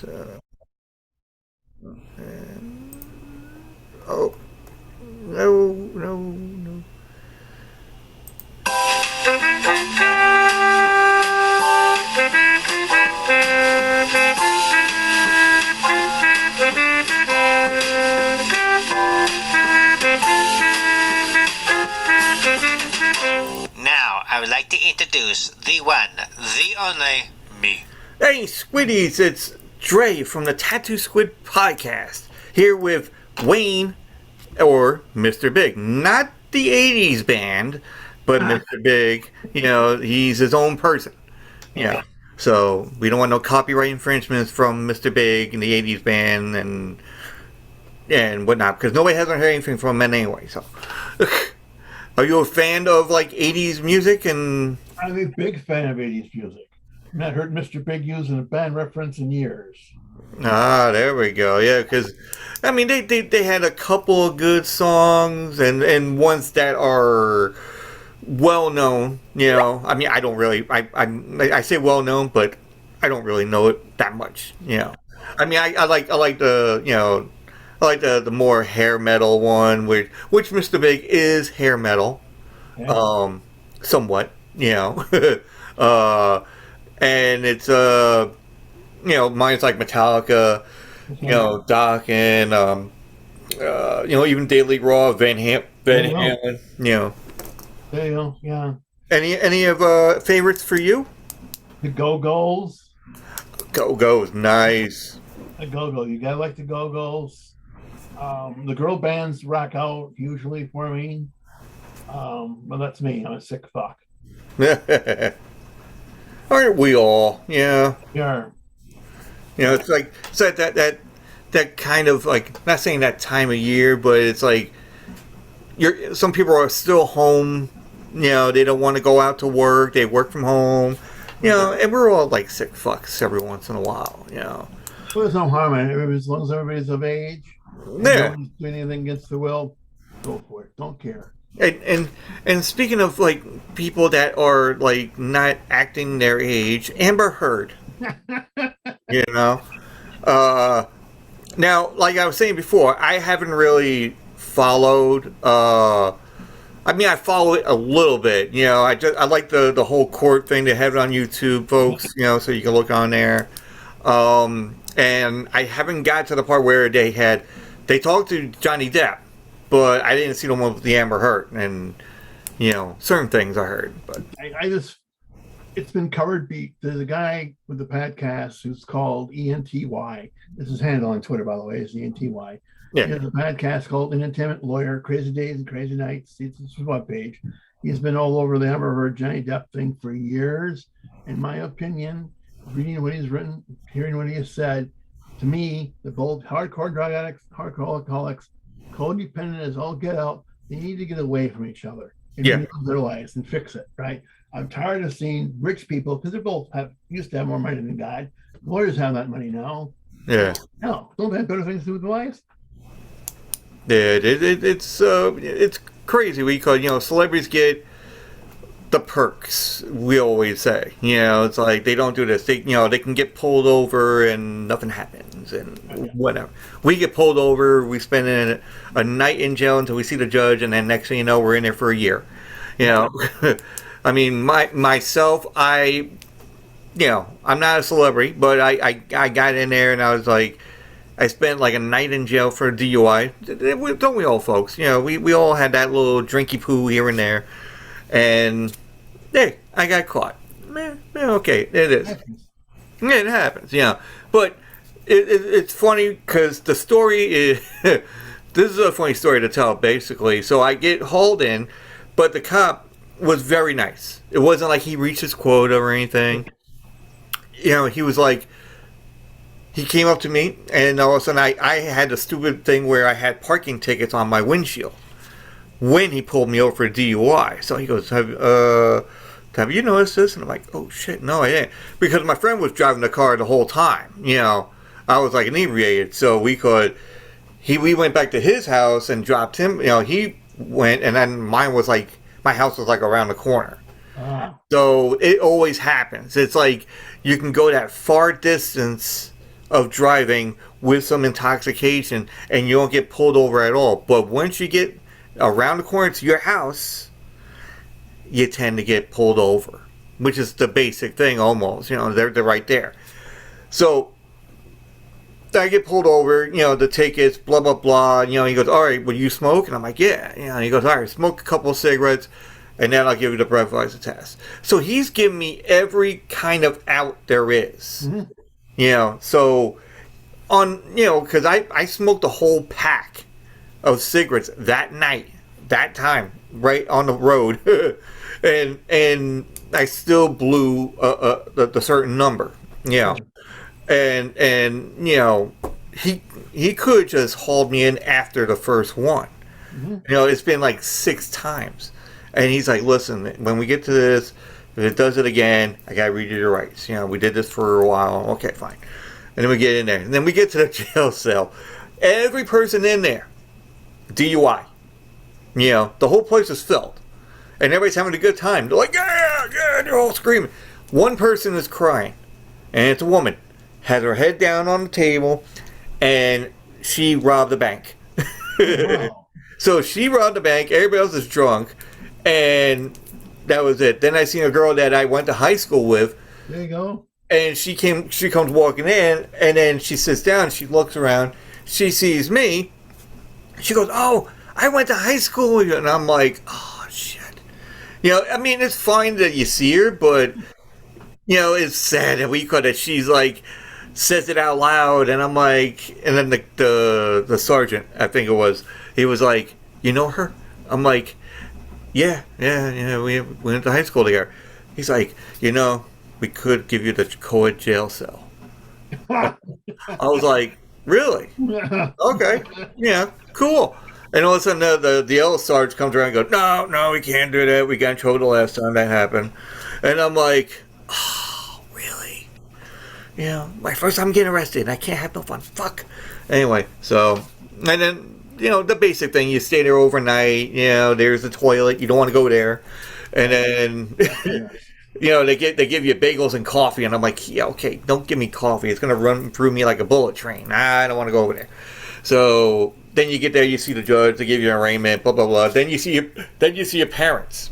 So, and, oh, no, no, no. Now, I would like to introduce the one, the only, me. Hey, squiddies, it's Dre from the Tattoo Squid podcast. Here with Wayne, or Mr. Big. Not the 80s band, but Mr. Big. You know, he's his own person. Yeah. So we don't want no copyright infringements from Mr. Big and the 80s band and whatnot, because nobody hasn't heard anything from him anyway. So, are you a fan of like 80s music? And I'm a big fan of 80s music. I've not heard Mr. Big use a band reference in years. there we go. Yeah, because I mean they had a couple of good songs and ones that are well known. You know, I mean I don't really I say well known, but I don't really know it that much. You know, I mean I like the I like the more hair metal one, which Mr. Big is hair metal, Yeah. somewhat, and it's mine's like Metallica, Doc, and even Daily Raw, Van Halen, There you go. Yeah. Any of favorites for you? The Go-Go's. Go is nice. The Go-Go. You gotta like the Go-Go's. The girl bands rock out usually for me. Well, that's me. I'm a sick fuck. Aren't we all? Yeah. Yeah. It's like that kind of like, not saying that time of year, but it's like some people are still home. They don't want to go out to work. They work from home. And we're all like sick fucks every once in a while. Well, there's no harm in it. As long as everybody's of age, Yeah. don't do anything against the will, go for it. Don't care. And speaking of like people that are like not acting their age, Amber Heard. you know, Now, like I was saying before, I haven't really followed. I mean, I follow it a little bit. I like the whole court thing. They have it on YouTube, folks. So you can look on there. And I haven't got to the part where they talked to Johnny Depp, but I didn't see the one with the Amber Heard, and certain things I heard. But it's been covered beat. There's a guy with the podcast who's called ENTY. This is handle on Twitter, by the way, is ENTY. Yeah. He has a podcast called Entertainment Lawyer, Crazy Days and Crazy Nights. It's his webpage. He's been all over the Amber Heard Johnny Depp thing for years. In my opinion, reading what he's written, hearing what he has said, to me, the both hardcore drug addicts, hardcore alcoholics, codependent as all get out, they need to get away from each other and live their lives and fix it, right? I'm tired of seeing rich people, because they both used to have more money than God. Lawyers have that money now. Yeah. No, don't they have better things to do with their lives? Yeah, it's crazy. Celebrities get the perks. We always say, it's like they don't do this. They can get pulled over and nothing happens and whatever. We get pulled over. We spend a night in jail until we see the judge, and then next thing you know, we're in there for a year. I mean, myself, I'm not a celebrity, but I got in there and I was like, I spent like a night in jail for a DUI. Don't we all, folks? We all had that little drinky poo here and there. And, hey, I got caught. Okay, it is. It happens, But it's funny because the story is... this is a funny story to tell, basically. So I get hauled in, but the cop was very nice. It wasn't like he reached his quota or anything. He was like... He came up to me, and all of a sudden I had a stupid thing where I had parking tickets on my windshield when he pulled me over for a DUI. So he goes, have you noticed this? And I'm like, oh shit, no, I didn't. Because my friend was driving the car the whole time. I was like inebriated. So we went back to his house and dropped him. He went, and then mine was like, my house was like around the corner. So it always happens. It's like you can go that far distance of driving with some intoxication and you don't get pulled over at all. But once you get around the corner to your house, you tend to get pulled over, which is the basic thing almost. They're right there. So I get pulled over, the tickets, blah, blah, blah. He goes, all right, will you smoke? And I'm like, yeah. He goes, all right, smoke a couple of cigarettes, and then I'll give you the breathalyzer test. So he's giving me every kind of out there is. Mm-hmm. So because I smoked a whole pack of cigarettes that night, that time, right on the road. and I still blew the certain number, and he could just hauled me in after the first one. Mm-hmm. It's been like 6 times, and he's like, listen, when we get to this, if it does it again, I gotta read you your rights. We did this for a while. Okay, fine. And then we get in there, and then we get to the jail cell. Every person in there, DUI. The whole place is filled, and everybody's having a good time. They're like, yeah, they're all screaming. One person is crying, and it's a woman. Has her head down on the table, and she robbed the bank. Wow. So she robbed the bank. Everybody else is drunk, and that was it. Then I seen a girl that I went to high school with. There you go. And she comes walking in, and then she sits down. She looks around. She sees me. She goes, "Oh, I went to high school with you," and I'm like, "Oh shit." It's fine that you see her, but it's sad that she's like says it out loud, and I'm like, and then the sergeant, I think it was, he was like, "You know her?" I'm like, yeah, we went to high school together. He's like, we could give you the co-ed jail cell. I was like, really? Okay, yeah, cool. And all of a sudden, the yellow sergeant comes around and goes, no, we can't do that. We got in trouble the last time that happened. And I'm like, oh, really? My first time getting arrested. I can't have no fun. Fuck. Anyway, so, and then, the basic thing, you stay there overnight. There's the toilet. You don't want to go there. And then, they give you bagels and coffee. And I'm like, yeah, okay, don't give me coffee. It's going to run through me like a bullet train. I don't want to go over there. So then you get there, you see the judge, they give you an arraignment, blah, blah, blah. Then you see your parents.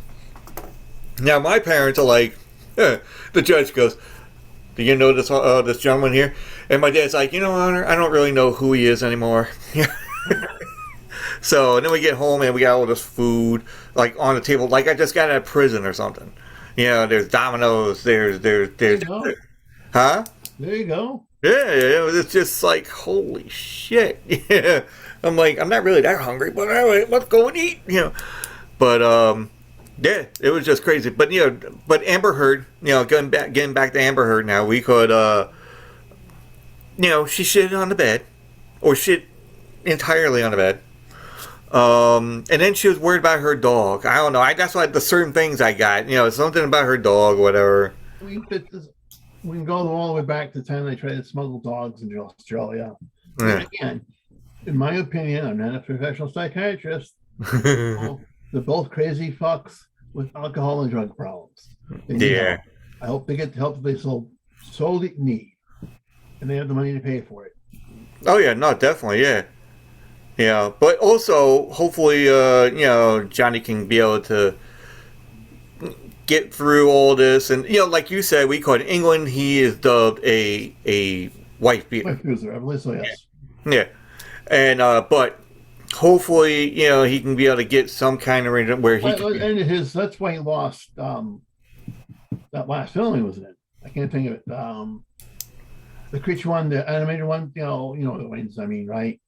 Now, my parents are like, the judge goes, "Do you know this gentleman here?" And my dad's like, Honor, I don't really know who he is anymore. So then we get home and we got all this food like on the table, like I just got out of prison or something. There's Domino's, there's huh? There you go. Yeah, it's just like, holy shit. Yeah. I'm like, I'm not really that hungry, but anyway, let's go and eat. But yeah, it was just crazy. But but Amber Heard, getting back to Amber Heard now, we could she shit on the bed, or shit entirely on the bed. And then she was worried about her dog. I don't know. That's why the certain things I got. Something about her dog, whatever. We can go all the way back to the time they tried to smuggle dogs into Australia. Yeah. Again, in my opinion, I'm not a professional psychiatrist. They're both crazy fucks with alcohol and drug problems. Yeah. I hope they get the help they so need, and they have the money to pay for it. Oh yeah, no, definitely, yeah. Yeah, but also hopefully, Johnny can be able to get through all this, and like you said, we call it England. He is dubbed a wife beater. Wife beater, I believe so. Yes. Yeah, and but hopefully, he can be able to get some kind of arrangement where he. And that's why he lost that last film he was in. I can't think of it. The creature one, the animated one. You know the ones I mean, right?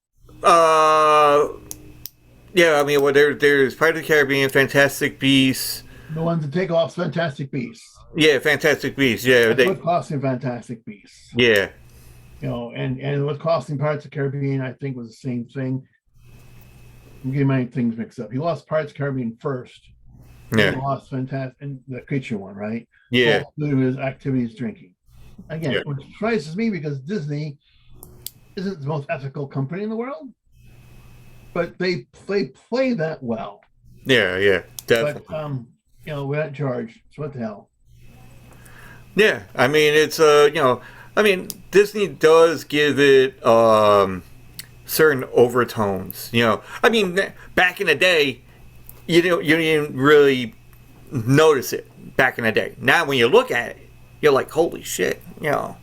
Yeah, I mean, well, there's Pirates of the Caribbean, Fantastic Beasts. The ones that take off Fantastic Beasts. Yeah, Fantastic Beasts. Yeah, that's what costing Fantastic Beasts. Yeah. And what costing Pirates of the Caribbean, I think, was the same thing. I'm getting my things mixed up. He lost Pirates of the Caribbean first. Yeah. He lost Fantastic, and the creature one, right? Yeah. Due to his activities drinking. Again, Yeah. which surprises me because Disney isn't the most ethical company in the world, but they play that well. Yeah, definitely. But we're not charged, so what the hell? Yeah, I mean, it's I mean, Disney does give it certain overtones. You know, I mean, back in the day, you didn't really notice it back in the day. Now, when you look at it, you're like, holy shit, you know.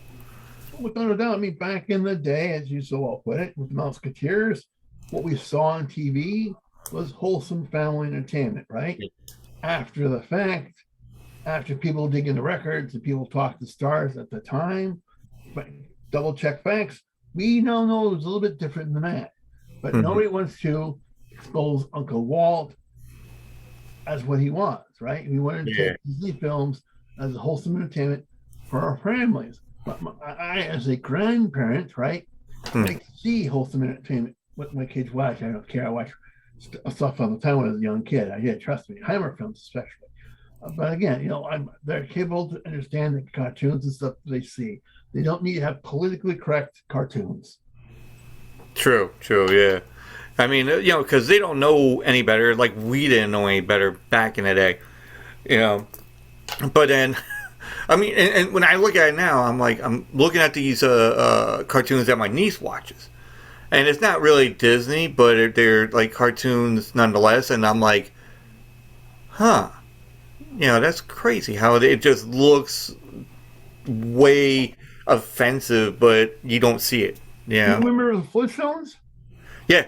Without a doubt, I mean, back in the day, as you so well put it, with the Musketeers, what we saw on TV was wholesome family entertainment, right? After the fact, after people dig into records and people talk to stars at the time, but double check facts, we now know it's a little bit different than that. But nobody wants to expose Uncle Walt as what he was, right? We wanted to take Disney films as a wholesome entertainment for our families. But I, as a grandparent, right, I see wholesome entertainment what my kids watch. I don't care. I watch stuff all the time when I was a young kid. I did, trust me, Hammer films especially. But again, you know, they're capable to understand the cartoons and stuff they see. They don't need to have politically correct cartoons. True, yeah. I mean, you know, because they don't know any better. Like we didn't know any better back in the day, you know. But then, I mean, and when I look at it now, I'm like, I'm looking at these cartoons that my niece watches, and it's not really Disney, but they're like cartoons nonetheless. And I'm like, huh, you know, that's crazy how it just looks way offensive, but you don't see it. Yeah. You remember the Flintstones? Yeah.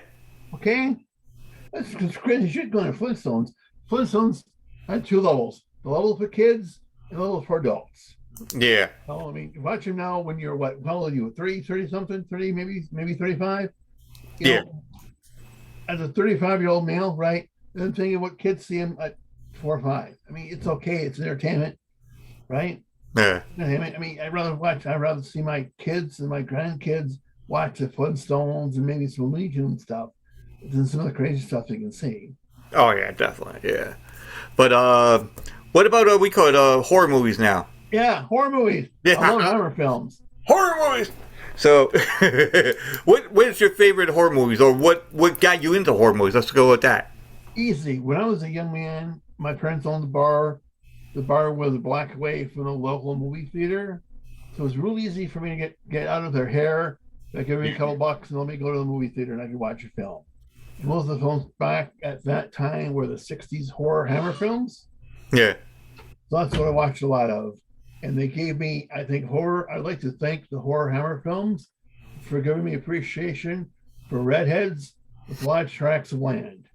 Okay. That's crazy shit going to Flintstones. Flintstones had two levels: the level for kids and the level for adults. Yeah. Oh, I mean, watch them now when you're what? How old are you? 30 something? 30, maybe 35? You know, as a 35-year-old male, right? And I'm thinking what kids see him at 4 or 5. I mean, it's okay. It's entertainment, right? Yeah. I mean, I'd rather see my kids and my grandkids watch the Flintstones and maybe some Looney Tunes stuff than some of the crazy stuff they can see. Oh yeah, definitely, yeah. But what about we call it horror movies now? Yeah, horror movies. Yeah. I love horror films. Horror movies. So, what is your favorite horror movies, or what got you into horror movies? Let's go with that. Easy. When I was a young man, my parents owned the bar. The bar was a block away from the local movie theater, so it was real easy for me to get out of their hair. They give me a couple bucks and let me go to the movie theater and I could watch a film. Most of the films back at that time were the 60s horror Hammer films. Yeah. So that's what I watched a lot of. And they gave me, I think, horror. I'd like to thank the horror Hammer films for giving me appreciation for redheads with large tracts of land.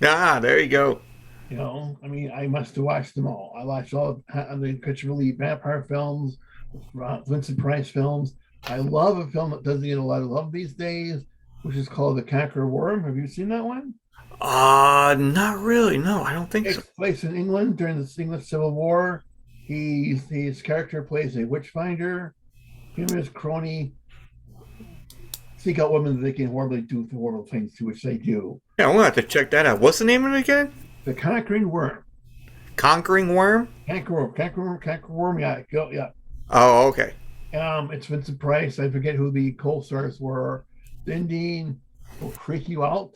Ah, there you go. You know, I mean, I must have watched them all. I watched all the Christopher Lee vampire films, Vincent Price films. I love a film that doesn't get a lot of love these days, which is called The Conqueror Worm. Have you seen that one? Not really. No, I don't think It so. takes place in England during the English Civil War. His character plays a witch finder. Him and his crony seek out women that they can horribly do horrible things to, which they do. Yeah, I'm gonna have to check that out. What's the name of it again? The Conquering Worm. Conquering Worm? Conqueror Worm, yeah. Oh, okay. It's Vincent Price. I forget who the co-stars were. Bending will freak you out.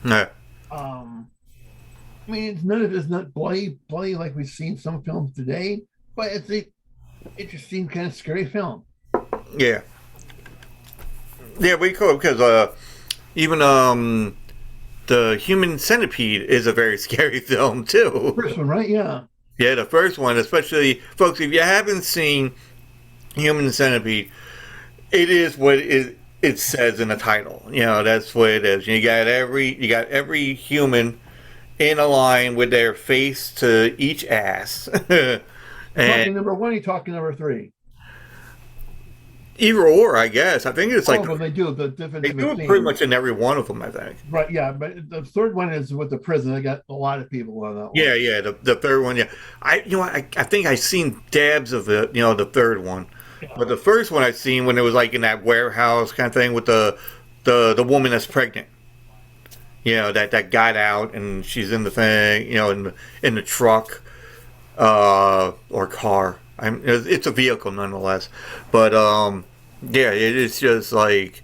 Yeah. I mean, none of it's not bloody like we've seen some films today, but it's a interesting kind of scary film. Yeah. Yeah, we could, because even the Human Centipede is a very scary film too. First one, right? Yeah. Yeah, the first one, especially folks. If you haven't seen Human Centipede, it is what it says in the title. You know, that's what it is. You got every human in a line with their face to each ass. And talking number 1, you're talking number 3. Either or, I guess. I think it's like well, they do the different. They do it pretty much in every one of them, I think. Right? Yeah, but the third one is with the prison. They got a lot of people on that one. Yeah. The third one, yeah. I think I seen dabs of it. You know, the third one, yeah. But the first one I seen when it was like in that warehouse kind of thing with the woman that's pregnant. You know, that got out and she's in the thing. You know, in the truck, or car. It's a vehicle nonetheless, but yeah, it's just like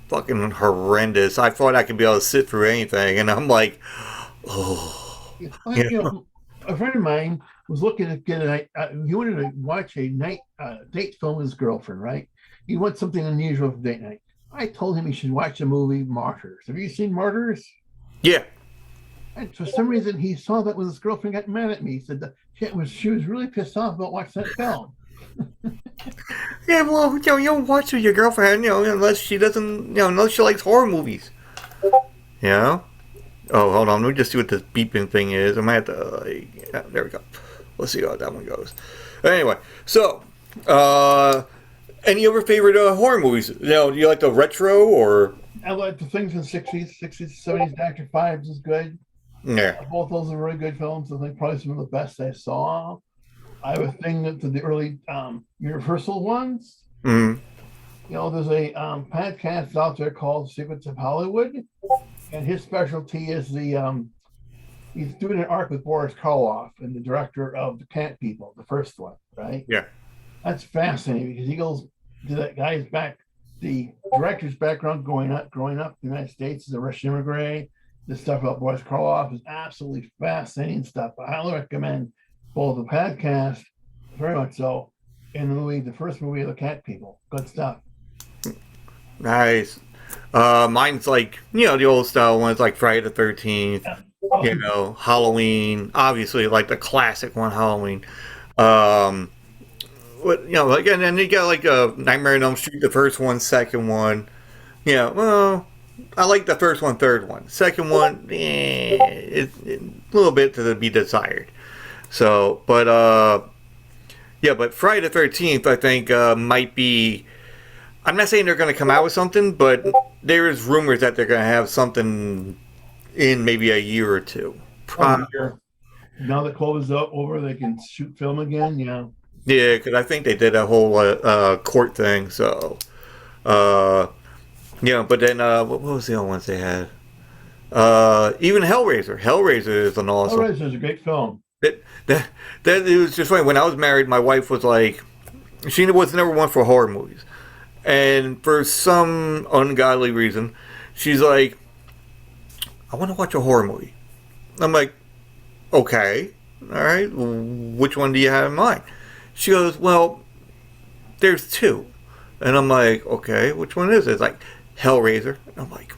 fucking horrendous. I thought I could be able to sit through anything, and I'm like, oh. You know, a friend of mine was looking to get he wanted to watch a date film with his girlfriend, right? He wants something unusual for date night. I told him he should watch the movie Martyrs. Have you seen Martyrs? Yeah. And for some reason, he saw that when his girlfriend got mad at me. He said that she was really pissed off about watching that film. Yeah, well, you don't watch with your girlfriend, unless she doesn't, unless she likes horror movies. Yeah. Oh, hold on. Let me just see what this beeping thing is. I might have to, yeah, there we go. Let's see how that one goes. Anyway, so, any other favorite horror movies? Do you like the retro or? I like the things in the 60s, 70s. Dr. Fives is good. Yeah. Both those are really good films. I think probably some of the best I saw. I have a thing to the early Universal ones. Mm-hmm. There's a podcast out there called Secrets of Hollywood, and his specialty is he's doing an arc with Boris Karloff and the director of The Cat People, the first one, right? Yeah. That's fascinating because he goes to that guy's the director's background growing up in the United States as a Russian immigrant. This stuff about Boris Karloff is absolutely fascinating stuff. I highly recommend both the podcast, very much so, and the first movie of The Cat People. Good stuff. Nice. Mine's like, the old style ones like Friday the 13th, Halloween, obviously like the classic one, Halloween. Like, and then you got like Nightmare on Elm Street, the first one, second one. Well, I like the first one, third one. Second one, it's a little bit to be desired. So, but Friday the 13th, I think, might be. I'm not saying they're going to come out with something, but there is rumors that they're going to have something in maybe a year or two. Now that COVID is over, they can shoot film again. Yeah. Yeah, because I think they did a whole court thing. So, but then what was the other ones they had? Even Hellraiser. Hellraiser is an awesome. Hellraiser is a great film. That it was just funny. When I was married, my wife was like, she was never one for horror movies, and for some ungodly reason, she's like, I want to watch a horror movie. I'm like, okay, all right. Which one do you have in mind? She goes, well, there's two, and I'm like, okay, which one is it? It's like Hellraiser. I'm like,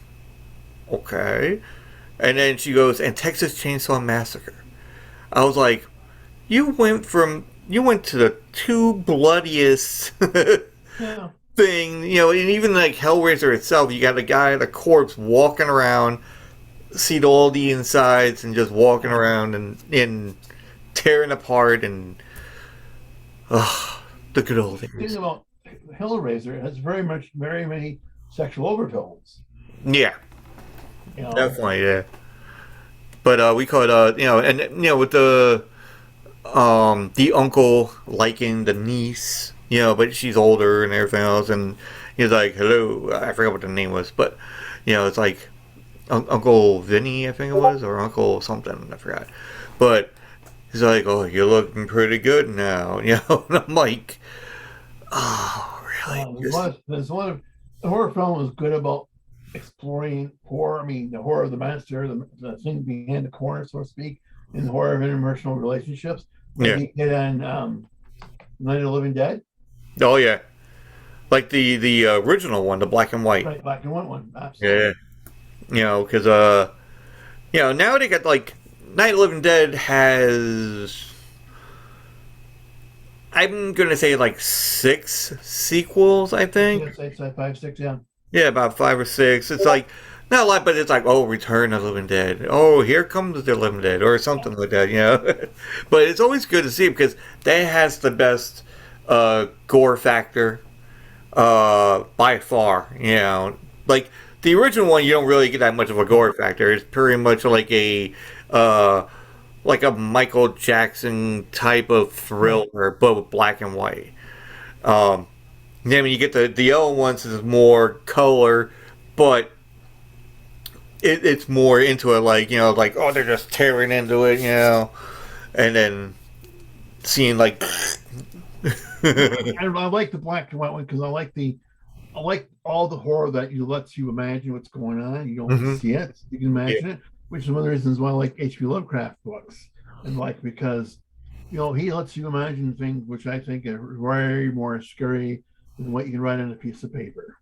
okay, and then she goes, and Texas Chainsaw Massacre. I was like, you went to the two bloodiest Yeah. thing, and even like Hellraiser itself, you got a guy, a corpse walking around, see all the insides and just walking around and tearing apart and the good old The days. thing about Hellraiser has very many sexual overtones. Yeah, You know, definitely, yeah. But we call it, with the uncle liking the niece, but she's older and everything else, and he's like, hello, I forgot what the name was, but, it's like Uncle Vinny, I think it was, or Uncle something, I forgot. But he's like, oh, you're looking pretty good now, and I'm like, oh, really? there's a lot of the horror film is good about exploring horror. I mean, the horror of the monster, the thing behind the corner, so to speak, in the horror of interpersonal relationships. Yeah. You get on Night of the Living Dead. Oh, yeah. Like the original one, the black and white. Right, black and white one. Absolutely. Yeah. Because, now they got, like, Night of the Living Dead has, I'm going to say, like, 6 sequels, I think. It's like 5, 6, yeah. Yeah, about 5 or 6. It's like, not a lot, but it's like, oh, Return of the Living Dead. Oh, here comes the Living Dead, or something like that, But it's always good to see because that has the best gore factor by far, Like, the original one, you don't really get that much of a gore factor. It's pretty much like a Michael Jackson type of thriller, but with black and white. Yeah, I mean, you get the other ones is more color, but it's more into it, like, oh, they're just tearing into it, and then seeing, like... I like the black and white one because I like all the horror that lets you imagine what's going on. You don't see it, you can imagine it, which is one of the reasons why I like H.P. Lovecraft books, and because he lets you imagine things which I think are very more scary than what you can write on a piece of paper.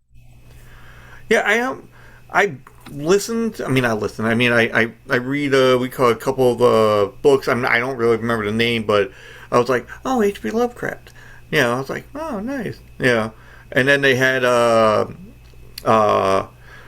Yeah, I am. I listened. I mean, I listen. I mean, I read. We call a couple of books. I don't really remember the name, but I was like, oh, H.P. Lovecraft. I was like, oh, nice. And then they had uh,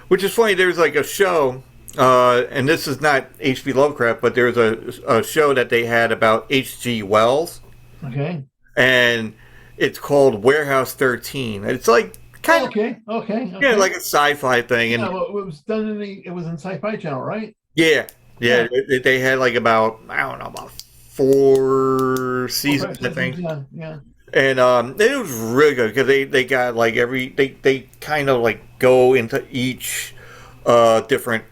which is funny. There's like a show, and this is not H.P. Lovecraft, but there's a show that they had about H.G. Wells, Okay. and it's called Warehouse 13. It's like kind of Okay. like a sci-fi thing, and Yeah, well, it was done it was in Sci-Fi Channel, right? yeah, Yeah. they had like about I don't know about 4 seasons, I think, Yeah. and it was really good because they got like they kind of like go into each different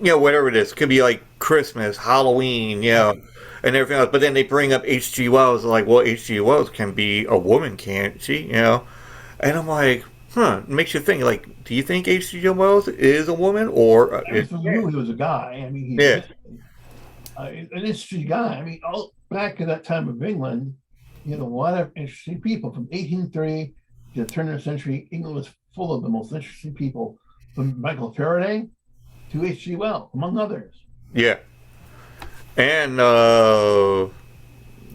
whatever it is. It could be like Christmas, Halloween, and everything else. But then they bring up H.G. Wells, like, well, H.G. Wells can be a woman, can't she? And I'm like, it makes you think, like, do you think H.G. Wells is a woman or It was he was a guy. I mean, yeah, an interesting guy. I mean, all back in that time of England, a lot of interesting people from 1830 to the turn of the century. England was full of the most interesting people, from Michael Faraday to H.G. Wells, among others. yeah, and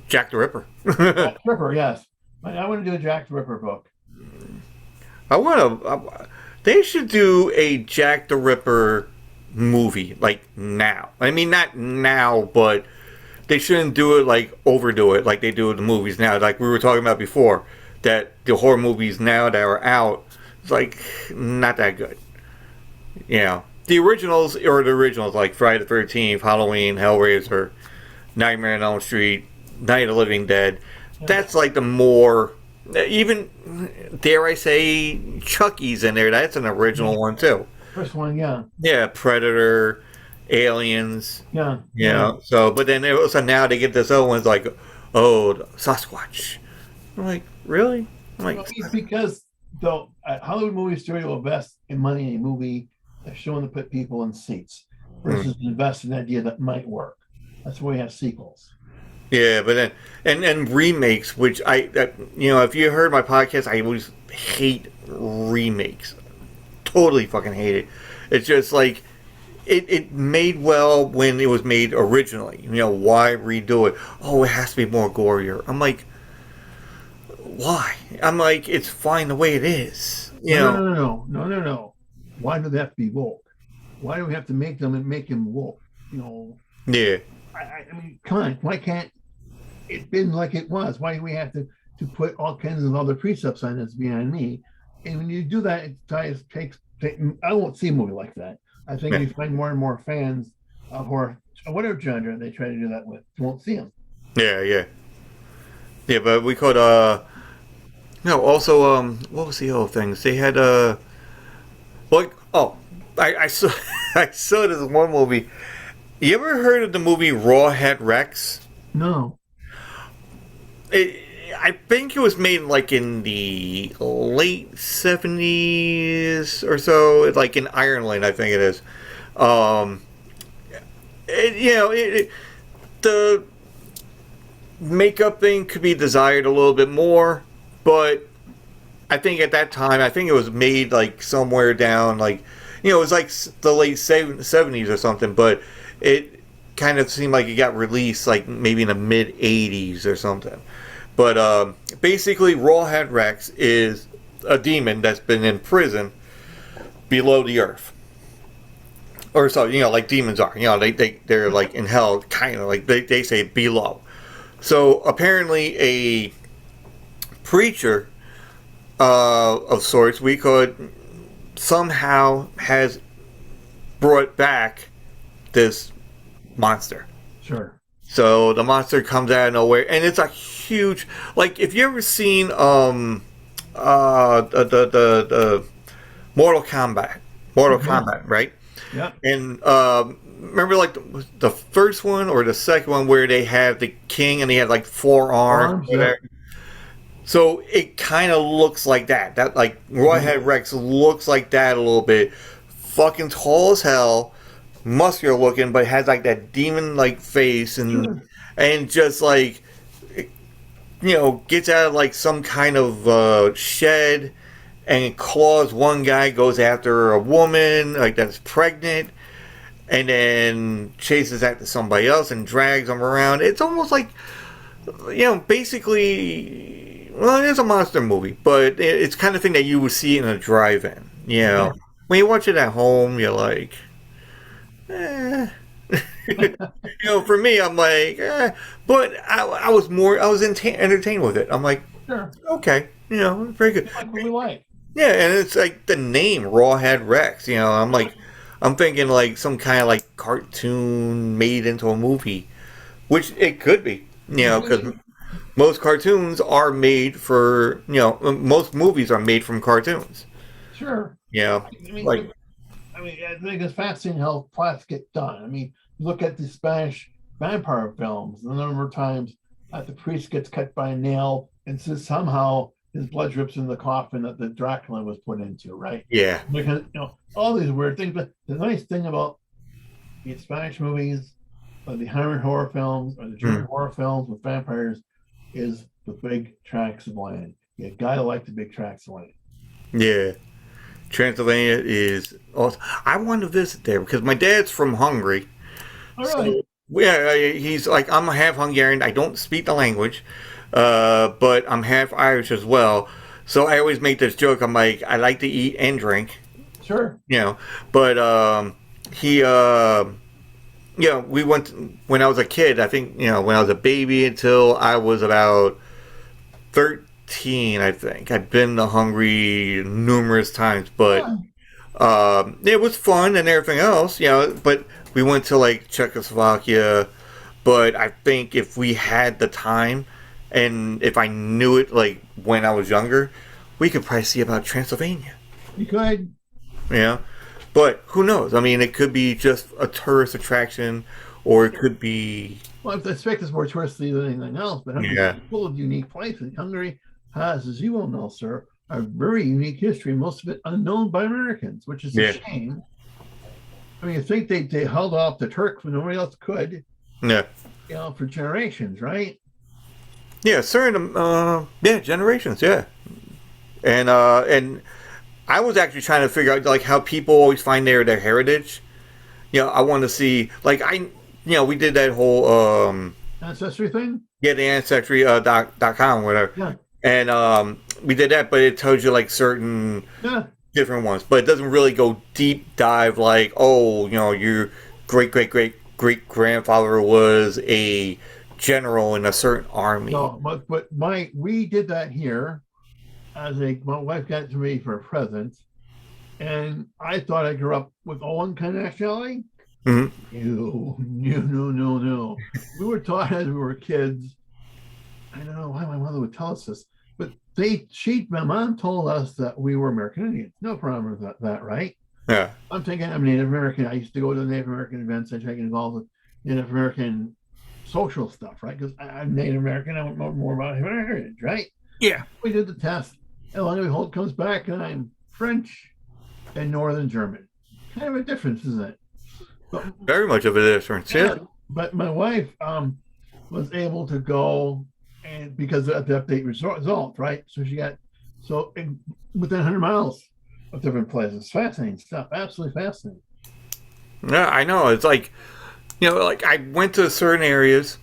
Jack the Ripper. Jack the Ripper, yes. I want to do a Jack the Ripper book. I want to. They should do a Jack the Ripper movie like now. I mean, not now, but they shouldn't do it like overdo it like they do in the movies now. Like we were talking about before, that the horror movies now that are out, it's like not that good. The originals are the originals, like Friday the 13th, Halloween, Hellraiser, Nightmare on Elm Street, Night of the Living Dead. That's like the more, even dare I say, Chucky's in there. That's an original one too. First one, yeah. Yeah, Predator, Aliens. Yeah. So, but then also now they get this other one's like, oh, Sasquatch. I'm like, really? I'm like, Well, it's because the Hollywood movie studio will invest in money in a movie that's shown to put people in seats versus invest in an idea that might work. That's why we have sequels. yeah, but then and remakes, which if you heard my podcast, I always hate remakes. Totally fucking hate it. It's just like it made well when it was made originally. Why redo it? Oh, it has to be more gorier. I'm like, why? I'm like, it's fine the way it is. No. Why do they have to be woke? Why do we have to make them and make him woke? Yeah. I mean, come on. Why can't it been like it was? Why do we have to put all kinds of other precepts on this behind me? And when you do that, it takes. I won't see a movie like that. I think you find more and more fans of horror, whatever genre they try to do that with. You won't see them. Yeah. But we could also what was the other things they had like I saw I saw this one movie. You ever heard of the movie Rawhead Rex? No. I think it was made like in the late 70s or so, like in Ireland, I think it is. The makeup thing could be desired a little bit more, but I think at that time, I think it was made like somewhere down, like, it was like the late 70s or something, but it kind of seemed like it got released like maybe in the mid 80s or something. But basically, Rawhead Rex is a demon that's been in prison below the earth. Or so, like demons are. They're like in hell, kind of like they say below. So apparently a preacher of sorts, we could somehow has brought back this monster. Sure. So the monster comes out of nowhere, and it's a huge, like, if you ever seen the Mortal Kombat, right? Yeah. And remember, like the first one or the second one where they have the king and he had like 4 arms. Yeah. So it kind of looks like that. That like Rawhead Rex looks like that a little bit. Fucking tall as hell, muscular looking, but has like that demon like face Sure. and just like gets out of like some kind of shed and claws one guy, goes after a woman like that's pregnant, and then chases after somebody else and drags them around. It's almost like basically, well, it is a monster movie, but it's kind of thing that you would see in a drive-in. Yeah. When you watch it at home, you're like, eh. For me, I'm like, but I was entertained with it. I'm like, Sure. okay, very good. Like what we like. Yeah, and it's like the name Rawhead Rex. I'm like, I'm thinking like some kind of like cartoon made into a movie, which it could be. Because most cartoons are made for most movies are made from cartoons. Sure. I mean, Like I think it's fascinating how plots get done. I mean, look at the Spanish vampire films. The number of times that the priest gets cut by a nail, and so somehow his blood drips in the coffin that the Dracula was put into, right? yeah, Because all these weird things. But the nice thing about the Spanish movies, or the Hammer horror films, or the German horror films with vampires, is the big tracts of land. You gotta like the big tracts of land. yeah. Transylvania is awesome. I want to visit there because my dad's from Hungary. All right. So yeah, he's like I'm half Hungarian. I don't speak the language, but I'm half Irish as well. So I always make this joke. I'm like, I like to eat and drink, Sure. But we went when I was a kid. I think when I was a baby until I was about 13. I think I've been to Hungary numerous times, but it was fun and everything else, But we went to like Czechoslovakia. But I think if we had the time and if I knew it like when I was younger, we could probably see about Transylvania. You could. But who knows? I mean, it could be just a tourist attraction, or it could be. Well, I expect it's more touristy than anything else, but Hungary is full of unique places. Hungary has, as you will know, sir, a very unique history, most of it unknown by Americans, which is a shame. I mean, you think they held off the Turks when nobody else could, Yeah. For generations, right? Yeah, certain generations, yeah. And I was actually trying to figure out like how people always find their heritage. I want to see like we did that whole Ancestry thing. Yeah, the ancestry .com whatever. Yeah. And we did that, but it tells you like certain different ones, but it doesn't really go deep dive like your great grandfather was a general in a certain army. No, but we did that here. My wife got it to me for a present, and I thought I grew up with one kind of nationality. No. We were taught as we were kids. I don't know why my mother would tell us this, but my mom told us that we were American Indians. No problem with that, right? Yeah. I'm thinking I'm Native American. I used to go to the Native American events. I try to get involved with Native American social stuff, right? Because I'm Native American. I want to know more about my heritage, right? Yeah. We did the test. And lo and behold, comes back and I'm French and Northern German. Kind of a difference, isn't it? But, very much of a difference, yeah. But my wife was able to go and because of the update result, right? So she got within 100 miles of different places. Fascinating stuff. Absolutely fascinating. Yeah, I know. It's like, like I went to certain areas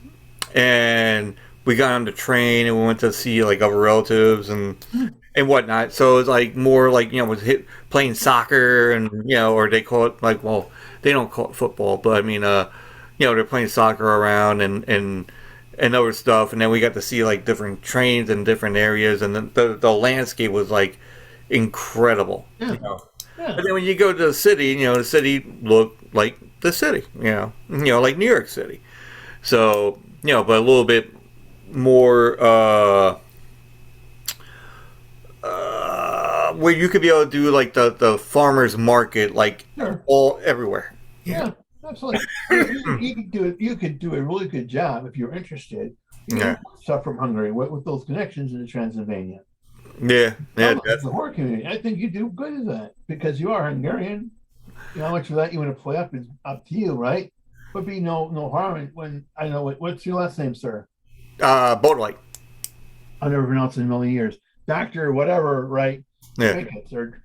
and we got on the train and we went to see like other relatives and whatnot. So it's like more like, was playing soccer and, or they call it like, well, they don't call it football, but I mean, they're playing soccer around and other stuff. And then we got to see like different trains in different areas. And the landscape was like incredible. Yeah. But then when you go to the city, the city looked like the city, like New York City. So, but a little bit more where you could be able to do like the farmers market like all everywhere. Yeah, absolutely. You could do it. You could do a really good job if you're interested. Stuff from Hungary with those connections into Transylvania. Yeah, The horror community. I think you do good at that because you are Hungarian. how much of that you want to play up is up to you, right? Would be no harm when I know what's your last name, sir? Boatlight. I've never pronounced it in a million years. Doctor, whatever, right? Yeah. Trinkets or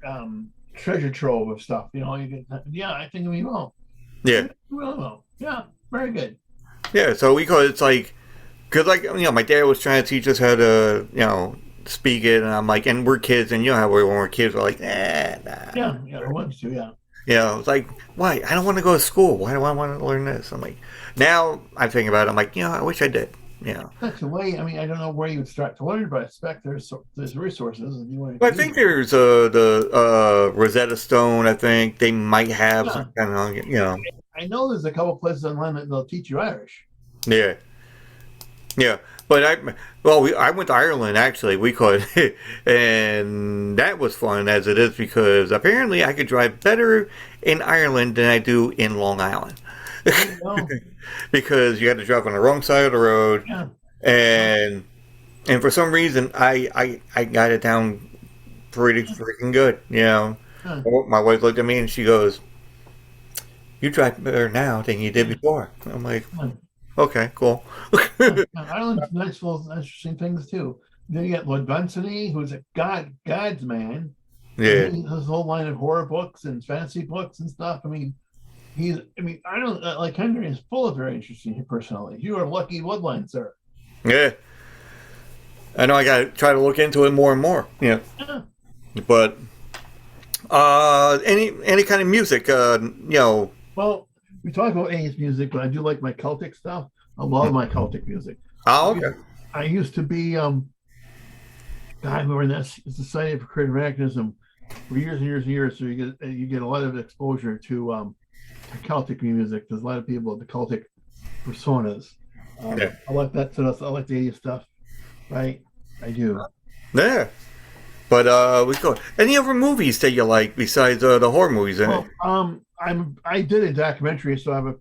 treasure trove of stuff. You get, yeah, I think we will. Yeah. We will. Yeah, very good. Yeah. So we call it, it's like, because like, my dad was trying to teach us how to, speak it, and I'm like, and we're kids, and you know how we when we're kids, we're like, nah. Yeah, I want to, yeah. It's like, why? I don't want to go to school. Why do I want to learn this? I'm like, now I think about it, I'm like, I wish I did. That's the way. I mean, I don't know where you would start to learn, but I expect there's resources if you want Well, to. I think there's the Rosetta Stone. I think they might have some kind of, I know there's a couple places online that they'll teach you Irish. Yeah. Yeah. But I went to Ireland actually. We could, and that was fun as it is because apparently I could drive better in Ireland than I do in Long Island. Because you had to drive on the wrong side of the road, Yeah. and for some reason I got it down pretty freaking good. Huh. My wife looked at me and she goes, "You drive better now than you did before." I'm like, "Okay, cool." Ireland's nice, full of interesting things too. Then you got Lord Dunsany, who's a God's man. Yeah. He has a whole line of horror books and fantasy books and stuff. I mean, Ireland, like Henry, is full of very interesting personalities. You are lucky bloodline, sir. Yeah. I know I got to try to look into it more and more. Yeah. But any kind of music, Well, we talk about 80s music, but I do like my Celtic stuff. I love my Celtic music. Oh, okay. I used to be God, we were in that Society for Creative Anarchism for years and years and years. So you get a lot of exposure to Celtic music. There's a lot of people with the Celtic personas. Yeah. I like that sort of. I like the 80s stuff. Right, I do. Yeah. But we go. Any other movies that you like besides the horror movies? Well, I did a documentary, so I'm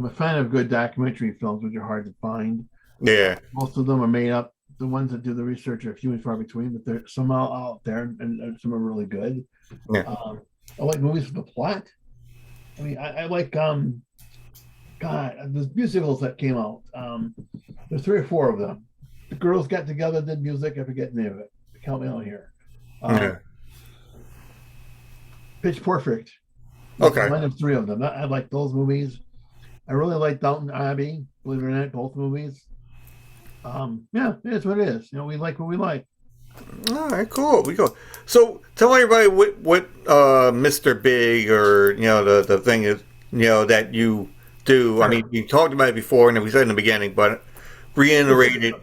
a fan of good documentary films, which are hard to find. Yeah. Most of them are made up. The ones that do the research are few and far between, but there's some out there, and some are really good. Yeah. I like movies with a plot. I mean, I like God, there's musicals that came out. There's 3 or 4 of them. The girls got together, did music. I forget the name of it. Count me out here. Yeah. Pitch Perfect. Okay. One of 3 of them. I like those movies. I really like Downton Abbey. Believe it or not, both movies. Yeah, it's what it is. We like what we like. All right, cool. We go. So tell everybody what Mr. Big or the thing is that you do. Sure. I mean, you talked about it before, and we said in the beginning, but reiterate it.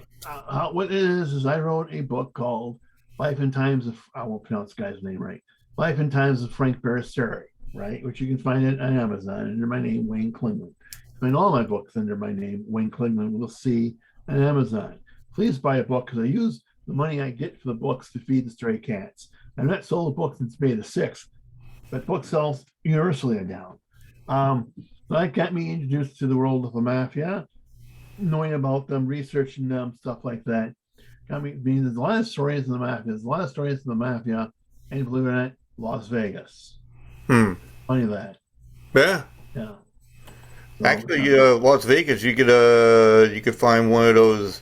What it is I wrote a book called Life and Times of, I won't pronounce the guy's name right, Life and Times of Frank Barrasseri, right? Which you can find it on Amazon under my name, Wayne Klingman. Find all my books under my name, Wayne Klingman, with a C, on Amazon. Please buy a book because I use the money I get for the books to feed the stray cats. I've not sold a book since May the 6th, but book sales universally are down. That got me introduced to the world of the mafia, knowing about them, researching them, stuff like that. Got me, there's a lot of stories in the mafia. There's a lot of stories in the mafia, and believe it or not, Las Vegas. Funny that. Yeah. Yeah. So, actually, Las Vegas, you could find one of those.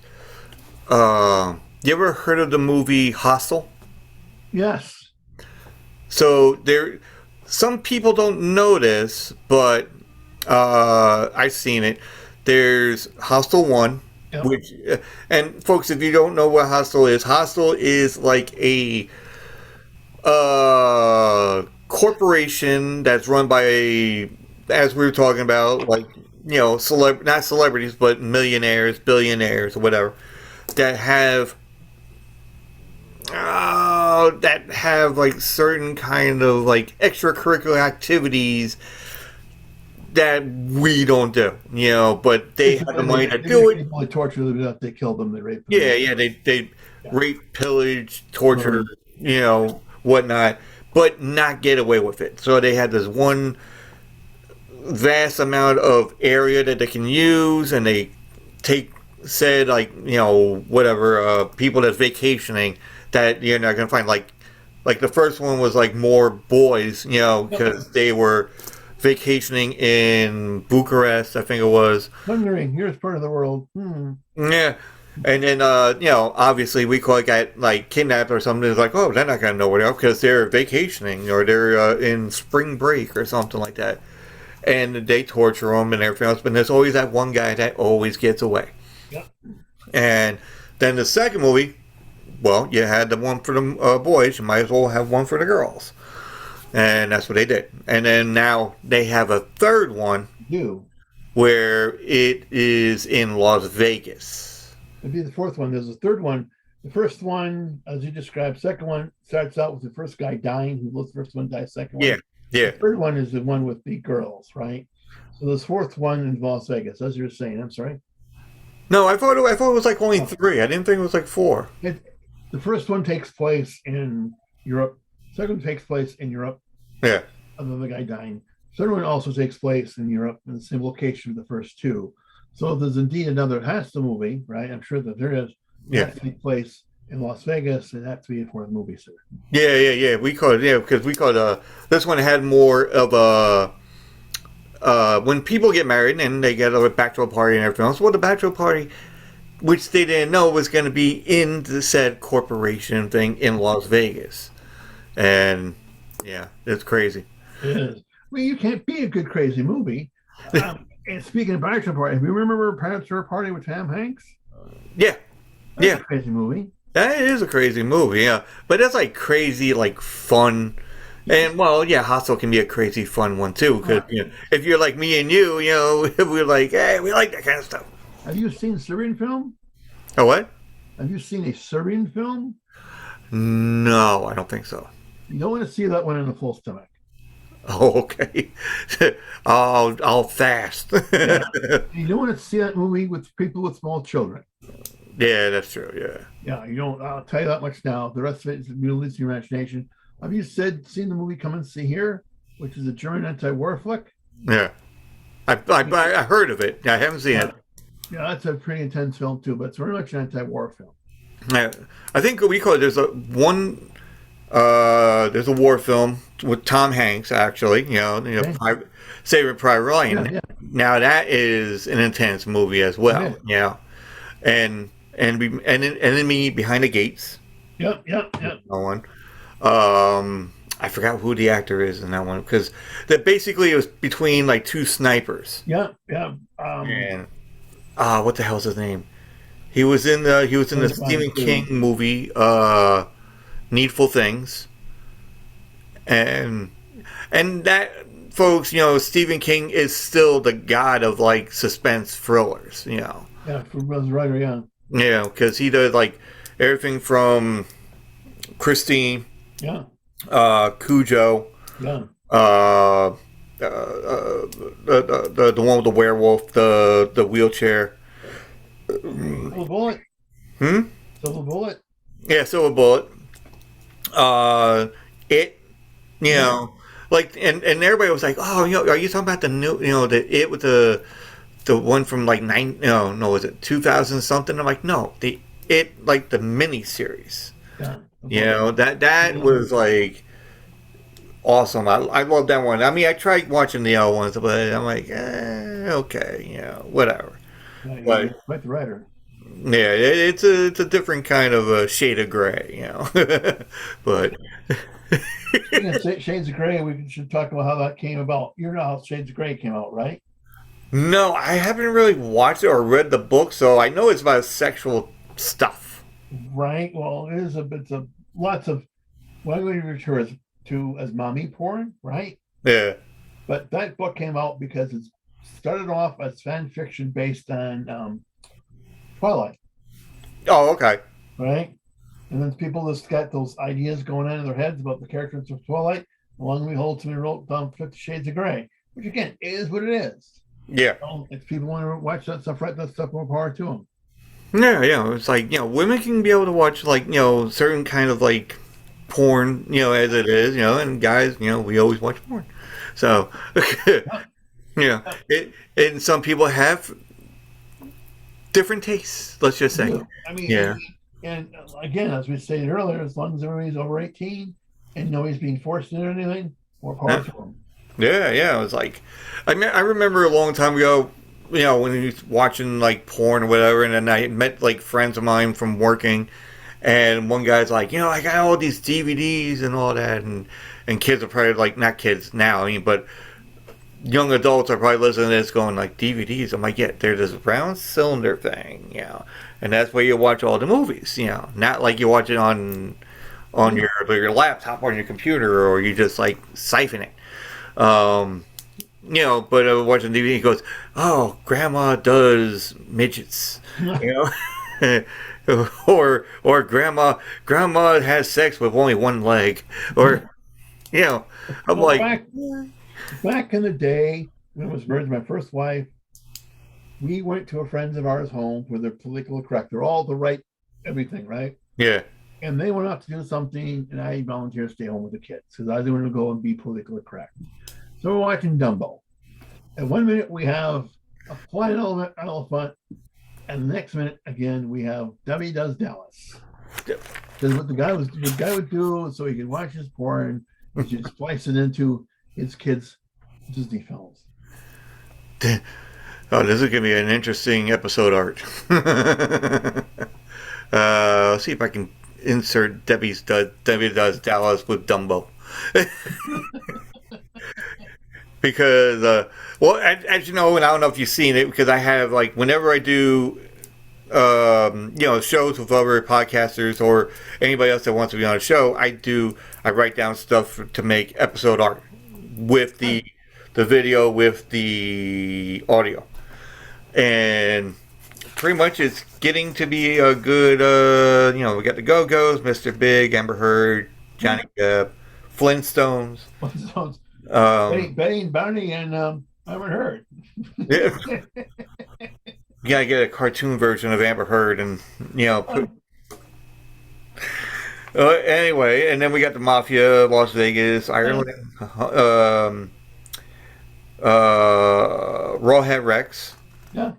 You ever heard of the movie Hostel? Yes. So some people don't know this, but I've seen it. There's Hostel 1, yep. Which, and folks, if you don't know what Hostel is like a corporation that's run by as we were talking about, like, not celebrities, but millionaires, billionaires, or whatever, that have like certain kind of like extracurricular activities that we don't do, but they have the money to do it. They torture them, they kill them, they rape them. Yeah, they rape, pillage, torture, whatnot, but not get away with it. So they have this one vast amount of area that they can use, and they take whatever people that's vacationing that you're not gonna find, like like the first one was like more boys, you know, because they were vacationing in Bucharest, I think it was. Wondering, here's part of the world. Yeah. And then, you know, obviously we call it got like kidnapped or something. It's like, oh, they're not gonna know where they are because they're vacationing or they're in spring break or something like that. And they torture them and everything else. But there's always that one guy that always gets away. Yep. And then the second movie, well, you had the one for the boys. You might as well have one for the girls. And that's what they did. And then now they have a third one where it is in Las Vegas. It'd be the fourth one. There's a third one. The first one, as you described, second one starts out with the first guy dying, who was the first one dies, second one. Yeah. The third one is the one with the girls, right? So this fourth one in Las Vegas, as you were saying. I'm sorry. No, I thought it was like only 3. I didn't think it was like 4. The first one takes place in Europe. Second one takes place in Europe. Yeah. Other than the guy dying. Third one also takes place in Europe in the same location of the first two. So if there's indeed another Hasta movie, right? I'm sure that there is. Yeah. That takes place in Las Vegas, and that's the fourth movie, sir. Yeah. We called because we called this one had more of a when people get married and they get a bachelor party and everything else. Well, the bachelor party, which they didn't know was going to be in the said corporation thing in Las Vegas, and yeah, it's crazy. It is. Well, you can't be a good crazy movie. And speaking of bachelor party, have you remember Bachelor Party with Tom Hanks? Yeah. That's a crazy movie. That is a crazy movie, yeah. But that's like crazy, like fun. And, well, yeah, Hostel can be a crazy fun one, too. Because, you know, if you're like me and you know, we're like, hey, we like that kind of stuff. Have you seen Serbian film? Oh, what? Have you seen a Serbian film? No, I don't think so. You don't want to see that one in a full stomach. Oh, okay. I'll fast. Yeah. You don't want to see that movie with people with small children. Yeah, that's true. Yeah. Yeah, you don't. I'll tell you that much now. The rest of it is release your imagination. Have you seen the movie Come and See Here, which is a German anti-war flick? Yeah. I heard of it. I haven't seen it. Yeah, that's a pretty intense film too, but it's very much an anti-war film. Yeah. I think we call it. There's a war film with Tom Hanks, actually. Okay. Saving Private Ryan. Yeah. Now that is an intense movie as well. Okay. Yeah, and Enemy Behind the Gates. Yep. That one. I forgot who the actor is in that one because that basically it was between like two snipers. Yeah. And what the hell's his name? He was in the Stephen King movie. Needful Things, and that, folks, you know, Stephen King is still the god of like suspense thrillers, you know. Yeah, for Buzz Ryder, yeah. Yeah, because he does like everything from Christine, Cujo, the one with the werewolf, the wheelchair. Silver Bullet. Silver Bullet. Yeah, Silver Bullet. It, you know, like, and everybody was like, oh, you know, are you talking about the new, you know, the with the one from like was it 2000 something? I'm like, no, like the mini series. Yeah. You know, that was like awesome. I love that one. I mean, I tried watching the other ones, but I'm like, okay, you know, whatever. Yeah, quite the writer. Yeah, it's a different kind of a shade of gray, you know. But Shades of Grey, we should talk about how that came about. You know how Shades of Grey came out, right? No, I haven't really watched it or read the book, so I know it's about sexual stuff. Right. Well, it's lots of what we refer to as mommy porn, right? Yeah. But that book came out because it started off as fan fiction based on Twilight. Oh, okay. Right? And then people just got those ideas going on in their heads about the characters of Twilight. Along we hold to me wrote down 50 Shades of Grey, which again is what it is. Yeah. If people want to watch that stuff, write that stuff, more power to them. Yeah, it's like, you know, women can be able to watch, like, you know, certain kind of, like, porn, you know, as it is, you know, and guys, you know, we always watch porn. So, yeah. And some people have different tastes, let's just say. I mean, yeah. And again, as we stated earlier, as long as everybody's over 18, and nobody's being forced into anything, more power Yeah, to them. yeah. It was like, I remember a long time ago, when he was watching like porn or whatever, and then I met like friends of mine from working, and one guy's like, I got all these DVDs and all that, and kids are probably like, not kids now, I mean, but young adults are probably listening to this going like, DVDs. I'm like, yeah, they're this round cylinder thing, and that's where you watch all the movies, not like you watch it on your laptop or on your computer, or you just like siphon it. Um, but watching DVD, he goes, "Oh, Grandma does midgets," you know, or Grandma has sex with only one leg, or I'm Well, like, back in the day when I was married to my first wife, we went to a friends of ours home where they're politically correct. They're all the right everything, right? yeah, And they went out to do something, and I volunteered to stay home with the kids because I didn't want to go and be politically correct. So we're watching Dumbo. And 1 minute we have a flying elephant, and the next minute again we have Debbie Does Dallas. Because what the guy would do so he could watch his porn, he should splice it into his kids' Disney films. oh, this is gonna be an interesting episode art. Let's see if I can insert Debbie Does Dallas with Dumbo. Because, well, as you know, and I don't know if you've seen it, because I have, like, whenever I do, shows with other podcasters or anybody else that wants to be on a show, I write down stuff to make episode art with the video, with the audio. And pretty much it's getting to be a good, we got the Go-Go's, Mr. Big, Amber Heard, Johnny Depp, Flintstones. Betty and Barney and I haven't heard. Yeah. You gotta get a cartoon version of Amber Heard and, anyway, and then we got the Mafia, Las Vegas, Ireland, Rawhead Rex, Yeah.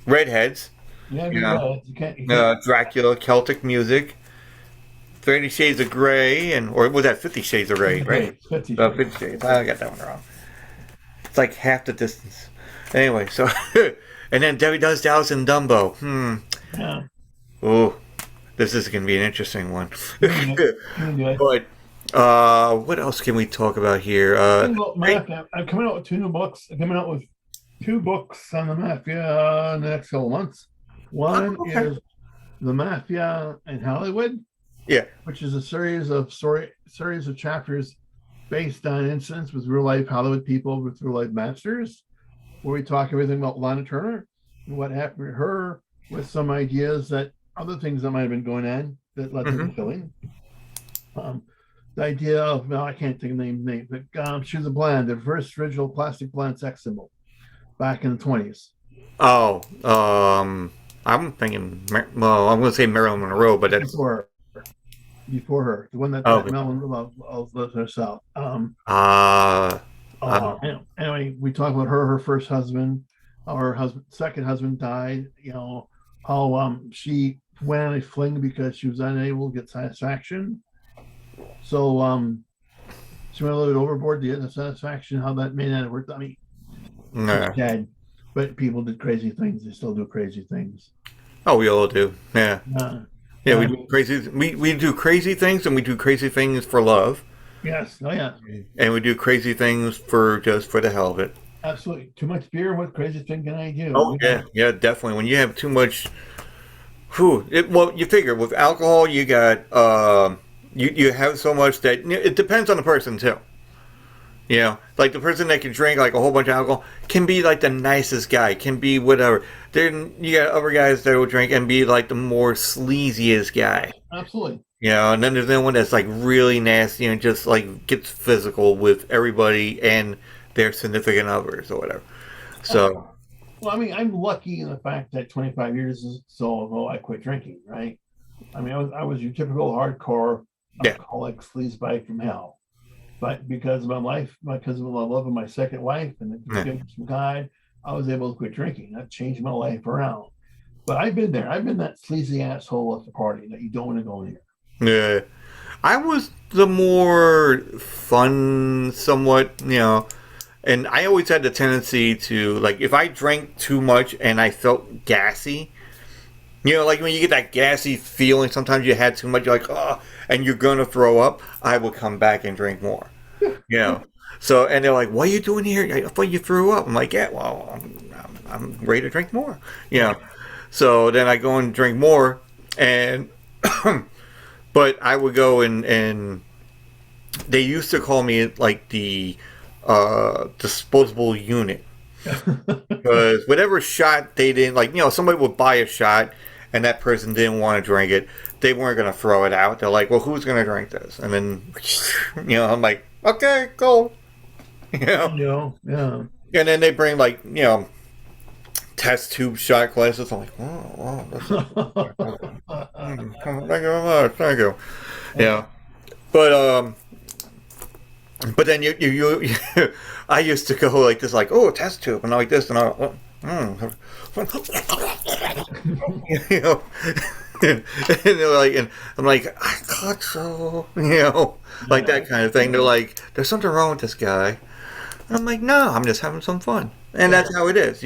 Redheads, Yeah, you can't. Dracula, Celtic music, 30 Shades of Grey, or was that 50 Shades of Grey, right? 50 50 Shades. I got that one wrong. It's like half the distance. Anyway, so, and then Debbie Does Dallas and Dumbo. Yeah. Oh, this is going to be an interesting one. Yeah. But, what else can we talk about here? I'm coming out with 2 new books. I'm coming out with 2 books on the Mafia in the next couple months. One is The Mafia in Hollywood. Yeah, which is a series of chapters based on incidents with real life Hollywood people with real life masters, where we talk everything about Lana Turner and what happened to her, with some ideas that other things that might have been going on that led to the killing. The idea of, I can't think of the name, but she was a blonde, the first original plastic blonde sex symbol back in the 20s. Oh, I'm thinking, I'm going to say Marilyn Monroe, but that's before her, the one that Marilyn lived herself. Anyway, we talk about her first husband, her second husband died. How she went on a fling because she was unable to get satisfaction. So she went a little bit overboard to get the satisfaction. How that may not have worked. I mean, she's dead, but people did crazy things. They still do crazy things. Oh, we all do. Yeah. Yeah, we do crazy. We do crazy things, and we do crazy things for love. Yes. Oh, yeah. And we do crazy things for the hell of it. Absolutely. Too much beer. What crazy thing can I do? Oh, yeah, definitely. When you have too much, you figure with alcohol, you got you have so much that it depends on the person too. Like the person that can drink like a whole bunch of alcohol can be like the nicest guy, can be whatever. Then you got other guys that will drink and be like the more sleaziest guy. Absolutely. And then there's one that's like really nasty and just like gets physical with everybody and their significant others or whatever. So, well, I mean, I'm lucky in the fact that 25 years or so ago I quit drinking. Right. I mean, I was your typical hardcore alcoholic sleazebag from hell. But because of my life, because of the love of my second wife and the forgiveness from God, I was able to quit drinking. That changed my life around. But I've been there. I've been that sleazy asshole at the party that you don't want to go near. Yeah. I was the more fun, somewhat, and I always had the tendency to, like, if I drank too much and I felt gassy, like when you get that gassy feeling, sometimes you had too much, you're like, oh, and you're going to throw up, I would come back and drink more. You know. So, and they're like, what are you doing here? I thought you threw up. I'm like, yeah, well, I'm ready to drink more. So then I go and drink more, and, but I would go and they used to call me like the disposable unit. Because whatever shot they didn't, like, somebody would buy a shot and that person didn't want to drink it, they weren't going to throw it out. They're like, well, who's going to drink this? And then, I'm like, okay, go. Yeah. And then they bring, like, test tube shot glasses. I'm like, oh, wow. Thank you very much. Thank you. Yeah. But then you I used to go like this, like, oh, test tube, and like this, and and they're like, and I'm like, I thought so, like that kind of thing. They're like, there's something wrong with this guy. I'm like, no, I'm just having some fun, and that's how it is,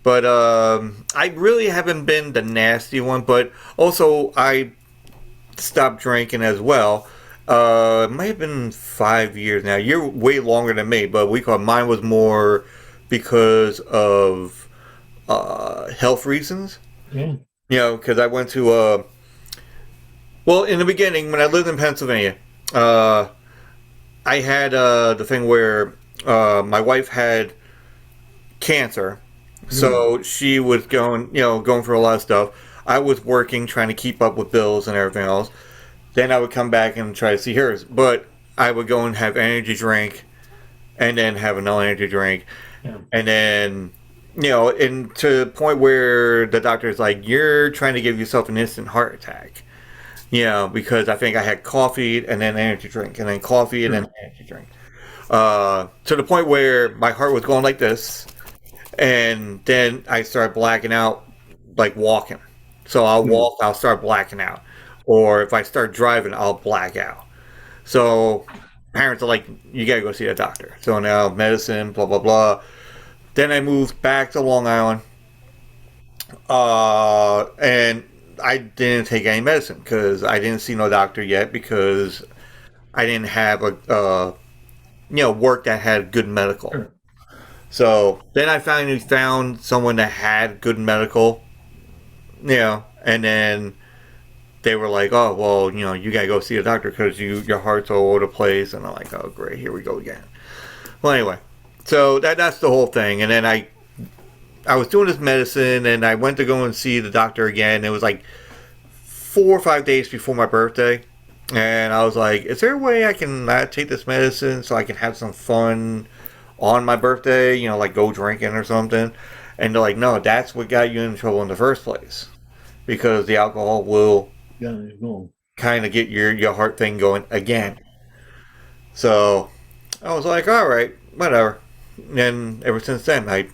But I really haven't been the nasty one, but also I stopped drinking as well. It might have been 5 years now. You're way longer than me, but mine was more because of health reasons. Yeah. Because I went to well, in the beginning when I lived in Pennsylvania, I had the thing where my wife had cancer, so she was going through a lot of stuff. I was working, trying to keep up with bills and everything else. Then I would come back and try to see hers. But I would go and have energy drink and then have another energy drink. Yeah. And then, and to the point where the doctor's like, you're trying to give yourself an instant heart attack. Because I think I had coffee and then energy drink and then coffee and then energy drink. To the point where my heart was going like this. And then I started blacking out, like walking. So I'll walk, I'll start blacking out. Or if I start driving, I'll black out. So parents are like, you gotta go see a doctor. So now medicine, blah, blah, blah. Then I moved back to Long Island. And I didn't take any medicine because I didn't see no doctor yet because I didn't have a work that had good medical. Sure. So then I finally found someone that had good medical, and then they were like, oh, well, you gotta go see a doctor because your heart's all over the place. And I'm like, oh, great, here we go again. Well, anyway, so that's the whole thing. And then I was doing this medicine, and I went to go and see the doctor again. It was like 4 or 5 days before my birthday. And I was like, is there a way I can not take this medicine so I can have some fun on my birthday, like go drinking or something? And they're like, no, that's what got you in trouble in the first place. Because the alcohol will kind of get your heart thing going again. So I was like, all right, whatever. And ever since then, I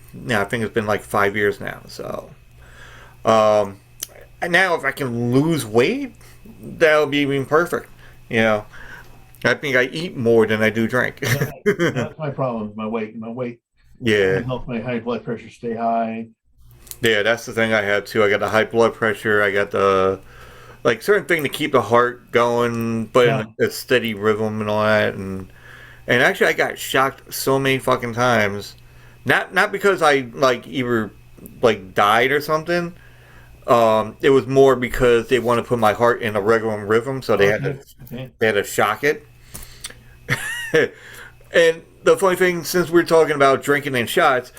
think it's been like 5 years now. So and now if I can lose weight, that'll be even perfect. I think I eat more than I do drink. That's my problem. My weight. Yeah. Helps my high blood pressure stay high. Yeah, that's the thing I have too. I got the high blood pressure. I got the certain thing to keep the heart going, but in a steady rhythm and all that. And actually, I got shocked so many fucking times. Not because I either died or something. It was more because they want to put my heart in a regular rhythm, so they had to shock it. And the funny thing, since we're talking about drinking and shots,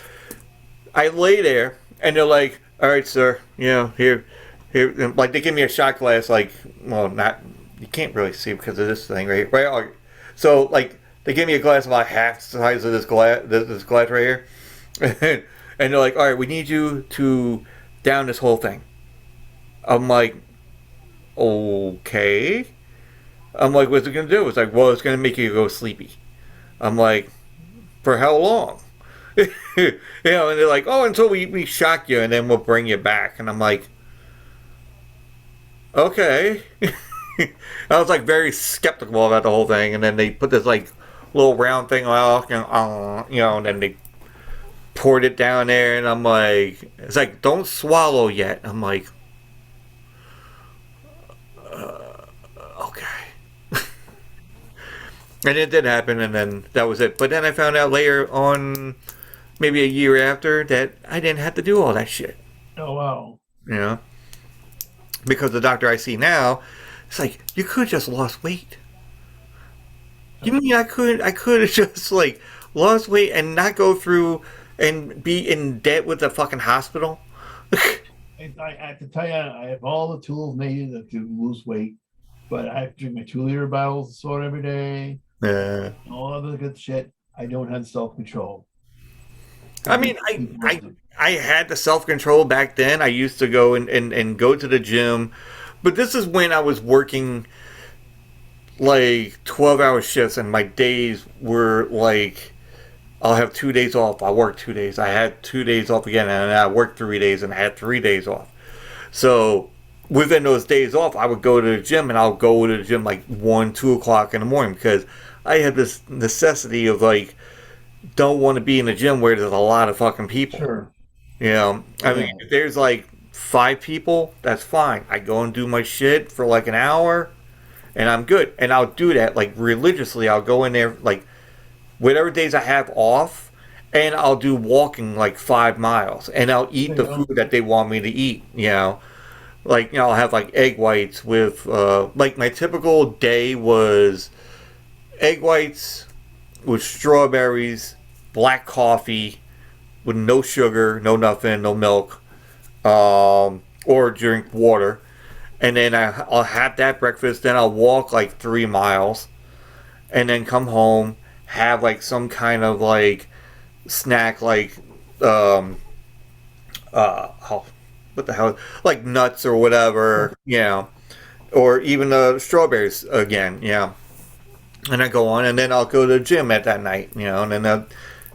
I lay there and they're like, "All right, sir, here." Like they give me a shot glass, not you can't really see because of this thing right here, right? So they give me a glass about half the size of this glass right here, and they're like, "All right, we need you to down this whole thing." I'm like, okay. I'm like, what's it gonna do? It's like, well, it's gonna make you go sleepy. I'm like, for how long? And they're like, oh, until we shock you and then we'll bring you back. And I'm like, okay. I was like very skeptical about the whole thing, and then they put this like little round thing out, and then they poured it down there, and I'm like, it's like, don't swallow yet. I'm like, okay. And it did happen, and then that was it. But then I found out later on, maybe a year after, that I didn't have to do all that shit. Oh wow. You know? Because the doctor I see now, it's like, you could have just lost weight. You mean I could have just like lost weight and not go through and be in debt with the fucking hospital? I have to tell you, I have all the tools needed to lose weight, but I have to drink my 2 liter bottles of soda every day. Yeah. All other good shit. I don't have self control. I mean, I had the self control back then. I used to go and go to the gym, but this is when I was working like 12-hour shifts, and my days were like, I'll have 2 days off. I work 2 days. I had 2 days off again, and I worked 3 days and I had 3 days off. So within those days off, I would go to the gym, and I'll go to the gym like 1, 2 o'clock in the morning, because I had this necessity of like, don't want to be in the gym where there's a lot of fucking people. Sure. You know, I mean, if there's like 5 people, that's fine. I go and do my shit for like an hour, and I'm good. And I'll do that like religiously. I'll go in there like whatever days I have off, and I'll do walking like 5 miles, and I'll eat the food that they want me to eat. You know, like, you know, I'll have like egg whites with like my typical day was egg whites with strawberries, black coffee with no sugar, no nothing, no milk, or drink water. And then I'll have that breakfast. Then I'll walk like 3 miles, and then come home, have like some kind of like snack, like what the hell, like nuts or whatever, you know, or even strawberries again, yeah. And I go on, and then I'll go to the gym at that night, you know, and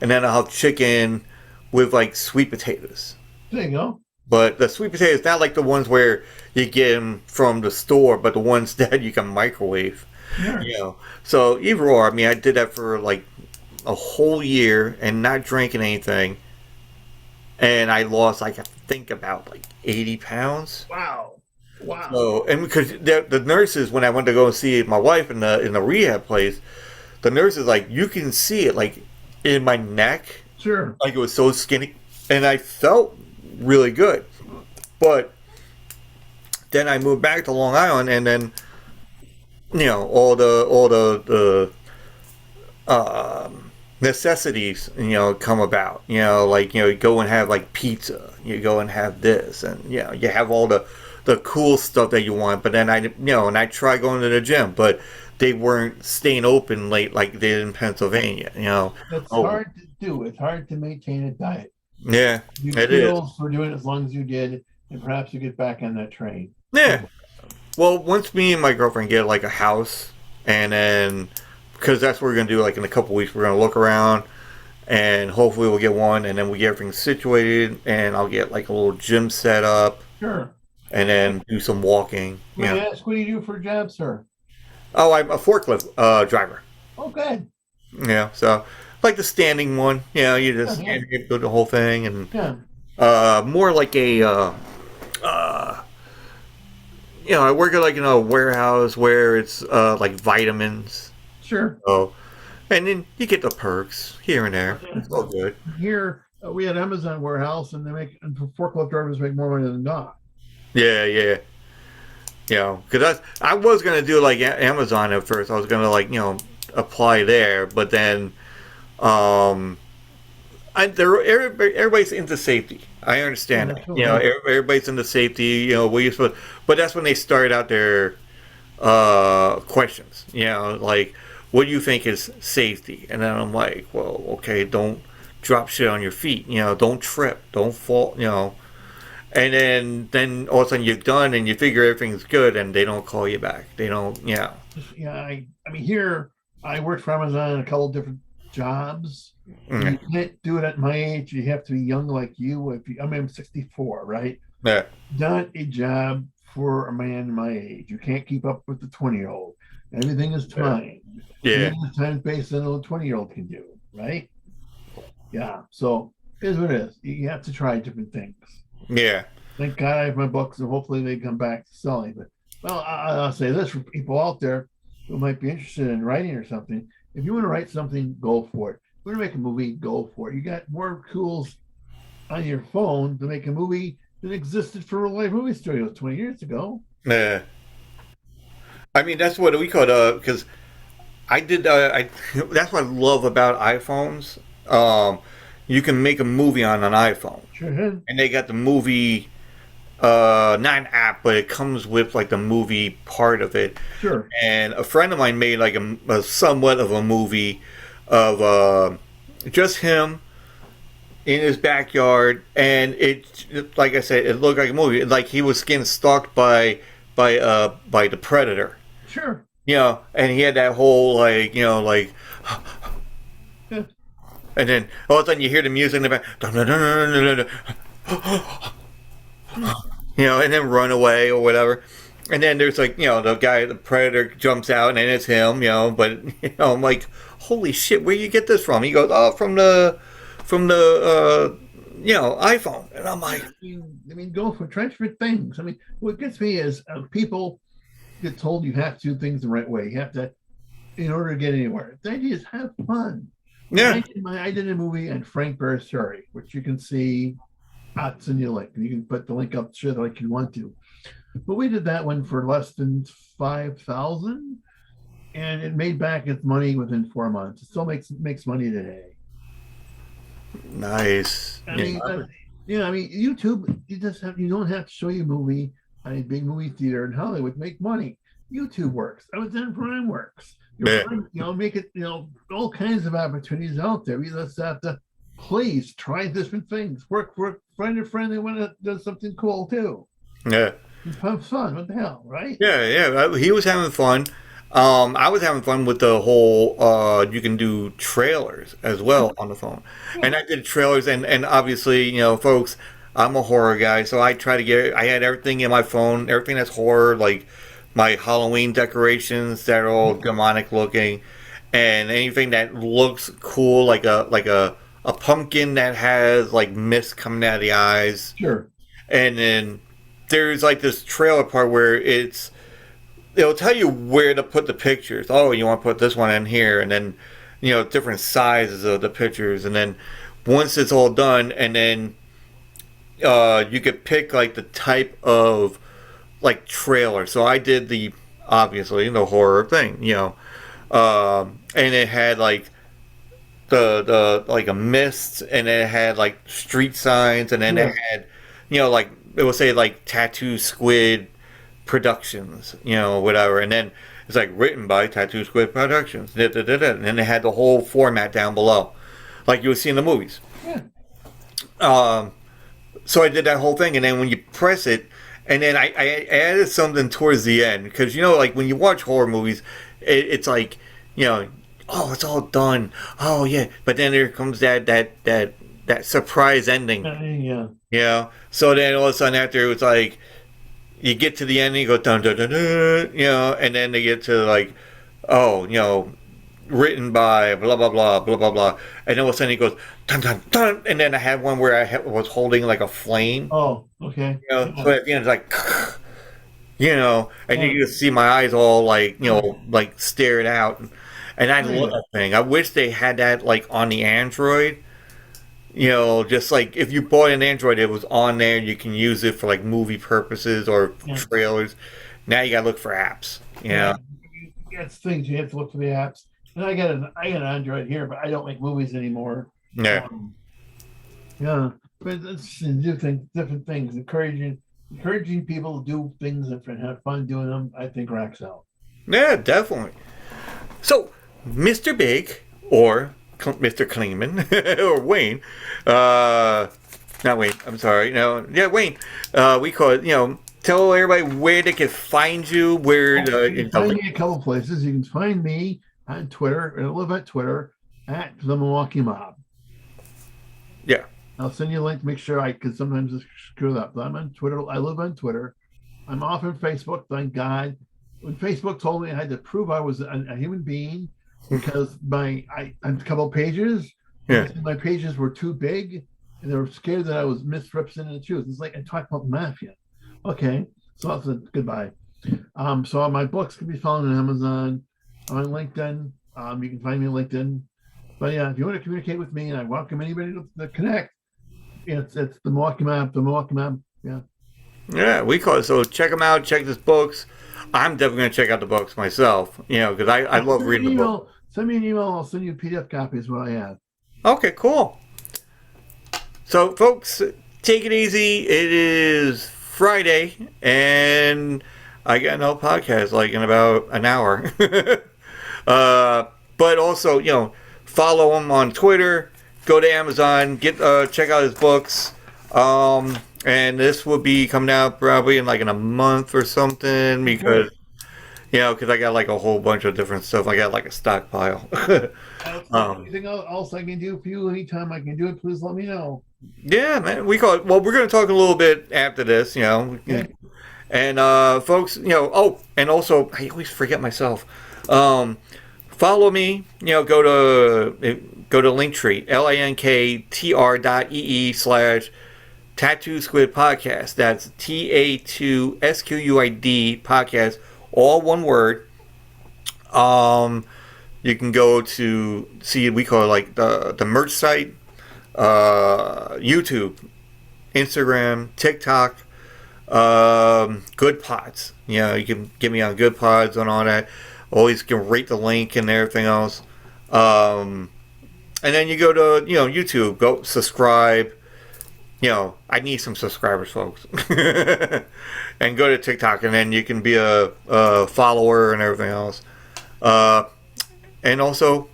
then I'll have chicken with like sweet potatoes. There you go. But the sweet potatoes, not like the ones where you get them from the store, but the ones that you can microwave. Sure. You know, so either or. I mean, I did that for like a whole year and not drinking anything, and I lost like, I think about like 80 pounds. Wow. Wow. So, and because the nurses, when I went to go and see my wife in the rehab place, the nurses, like, you can see it like in my neck, Sure. like it was so skinny, and I felt really good. But then I moved back to Long Island, and then, you know, all the necessities, you know, come about. You know, like, you know, you go and have like pizza, you go and have this, and, you know, you have all the cool stuff that you want. But then I tried going to the gym, but they weren't staying open late like they did in Pennsylvania. You know, It's hard to do. It's hard to maintain a diet. Yeah, You it is. feel for doing it as long as you did, and perhaps you get back on that train. Yeah. Well, once me and my girlfriend get like a house, and then, because that's what we're gonna do, like in a couple weeks, we're gonna look around, and hopefully we'll get one, and then we get everything situated, and I'll get like a little gym set up, Sure. and then do some walking. May I Yeah. ask, what do you do for a job, sir? Oh, I'm a forklift driver. Oh, good. Yeah, so like the standing one. You know, you just Yeah. you do the whole thing, and Yeah. more like a you know, I work at like in a warehouse where it's like vitamins. Sure. Oh, and then you get the perks here and there. It's all good. Here, we had Amazon warehouse, and forklift drivers make more money than God. Yeah, yeah. You know, because I was gonna do like Amazon at first. I was gonna like, you know, apply there, but then everybody's into safety. I understand Yeah, that. sure. You know, everybody's into safety. You know, what you supposed, but that's when they start out their questions. You know, like, what do you think is safety? And then I'm like, well, okay, don't drop shit on your feet. You know, don't trip, don't fall. You know, and then all of a sudden you're done and you figure everything's good, and they don't call you back. They don't. Yeah. Yeah, I mean, here I worked for Amazon in a couple of different jobs. Mm. You can't do it at my age. You have to be young like you. I mean, I'm 64, right? Yeah. Not a job for a man my age. You can't keep up with the 20-year-old. Everything is time. Yeah. Everything is time based on what a 20-year-old can do, right? Yeah. So here's what it is. You have to try different things. Yeah. Thank God I have my books, and hopefully they come back to selling. But well, I'll say this for people out there who might be interested in writing or something. If you want to write something, go for it. If you want to make a movie, go for it. You got more tools on your phone to make a movie that existed for real life movie studios 20 years ago. Yeah. I mean, that's what we call because I did. That's what I love about iPhones. You can make a movie on an iPhone, Sure. and they got the movie, not an app, but it comes with like the movie part of it. Sure. And a friend of mine made like a somewhat of a movie of just him in his backyard, and like I said, it looked like a movie. Like he was getting stalked by the predator. Sure. You know, and he had that whole like, you know, like, Yeah. and then all of a sudden you hear the music in the back, dun, dun, dun, dun, dun, dun, you know, and then run away or whatever. And then there's like, you know, the predator jumps out and then it's him, you know, but you know, I'm like, holy shit, where you get this from? He goes, oh, from the you know, iPhone. And I'm like, I mean, go for try different things. I mean, what gets me is people get told you have to do things the right way. You have to, in order to get anywhere. The idea is have fun. yeah, I did a movie on Frank Barrieri, which you can see. It's in your link. You can put the link up sure like you want to. But we did that one for less than 5,000, and it made back its money within 4 months. It still makes money today. nice. I mean, I mean, YouTube. You don't have to show your movie on a big movie theater in Hollywood to make money. YouTube works. Amazon Prime works. Yeah. Make it. All kinds of opportunities out there. We just have to please try different things. Work. Find a friend that want to do something cool too. Yeah. Have fun. What the hell, right? Yeah. He was having fun. I was having fun with the whole you can do trailers as well on the phone. And I did trailers and obviously, you know, folks, I'm a horror guy, so I had everything in my phone, everything that's horror, like my Halloween decorations that are all demonic looking, and anything that looks cool, like a pumpkin that has like mist coming out of the eyes. Sure. And then there's like this trailer part where it'll tell you where to put the pictures. Oh, you want to put this one in here, and then, you know, different sizes of the pictures, and then once it's all done, and then you could pick like the type of like trailer. So I did obviously the horror thing, you know, and it had like the like a mist, and it had like street signs, and then it had, you know, like it will say like Tattoo Squid Productions, you know, whatever, and then it's like written by Tattoo Squid Productions, and then they had the whole format down below, like you would see in the movies. Yeah. So I did that whole thing, and then when you press it, and then I added something towards the end, because you know, like when you watch horror movies, it's like, you know, oh, it's all done, oh yeah, but then there comes that surprise ending, Yeah. you know. So then all of a sudden after, it was like you get to the end, and you go dun dun dun dun, you know, and then they get to like, oh, you know, written by blah blah blah blah blah blah, and then all of a sudden he goes dun dun dun, and then I had one where I was holding like a flame. Oh, okay. You know, so at the end it's like, you know, and you just see my eyes all like, you know, like stared out, and I love that thing. I wish they had that like on the Android. You know, just like if you bought an Android, it was on there. You can use it for like movie purposes or trailers. Now you gotta look for apps. You know, That's things you have to look for the apps. And I got an Android here, but I don't make movies anymore. Yeah. Yeah, but it's do things, different things, encouraging people to do things and have fun doing them. I think racks out. Yeah, definitely. So, Mr. Big or Mr. Klingman or Wayne, not Wayne. I'm sorry. No, yeah, Wayne. We call it. You know, tell everybody where they can find you. Where you can find me a couple places. You can find me on Twitter. I live at Twitter at the Milwaukee Mob. Yeah. I'll send you a link to make sure because sometimes I screw it up. But I'm on Twitter. I live on Twitter I'm off on Facebook, thank God. When Facebook told me I had to prove I was a human being because a couple of pages, Yeah. my pages were too big, and they were scared that I was misrepresenting the truth. It's like I talk about mafia. Okay, so that's a goodbye. So my books can be found on Amazon, on LinkedIn. You can find me on LinkedIn. But yeah, if you want to communicate with me, and I welcome anybody to connect. It's the Milwaukee Map, the Milwaukee Map. Yeah. Yeah, we call it. So check them out. Check his books. I'm definitely going to check out the books myself, because I love reading the book. Send me an email. I'll send you PDF copies what I have. Okay, cool. So, folks, take it easy. It is Friday, and I got no podcast like in about an hour. But also, follow him on Twitter. Go to Amazon. Check out his books. And this will be coming out probably in a month or something because I got like a whole bunch of different stuff. I got like a stockpile. Anything else I can do for you anytime I can do it, please let me know. Yeah, man. We're going to talk a little bit after this, Okay. And folks, and also I always forget myself. Follow me. Go to Linktree, linktr.ee/Tattoo Squid Podcast. That's TA2SQUID podcast, all one word. You can go to see, we call it like the merch site, YouTube, Instagram, TikTok, Good Pods. You can get me on Good Pods and all that. Always can rate the link and everything else. And then you go to YouTube, go subscribe. I need some subscribers, folks. And go to TikTok, and then you can be a follower and everything else. And also,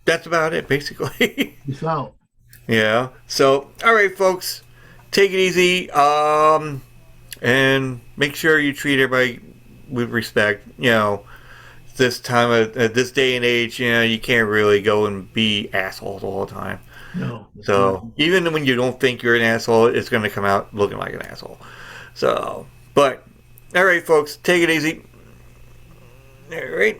that's about it, basically. Peace out. Yeah. So, all right, folks, take it easy. And make sure you treat everybody with respect. This this day and age, you can't really go and be assholes all the time. No. So even when you don't think you're an asshole, it's going to come out looking like an asshole. So, but all right, folks, take it easy. All right.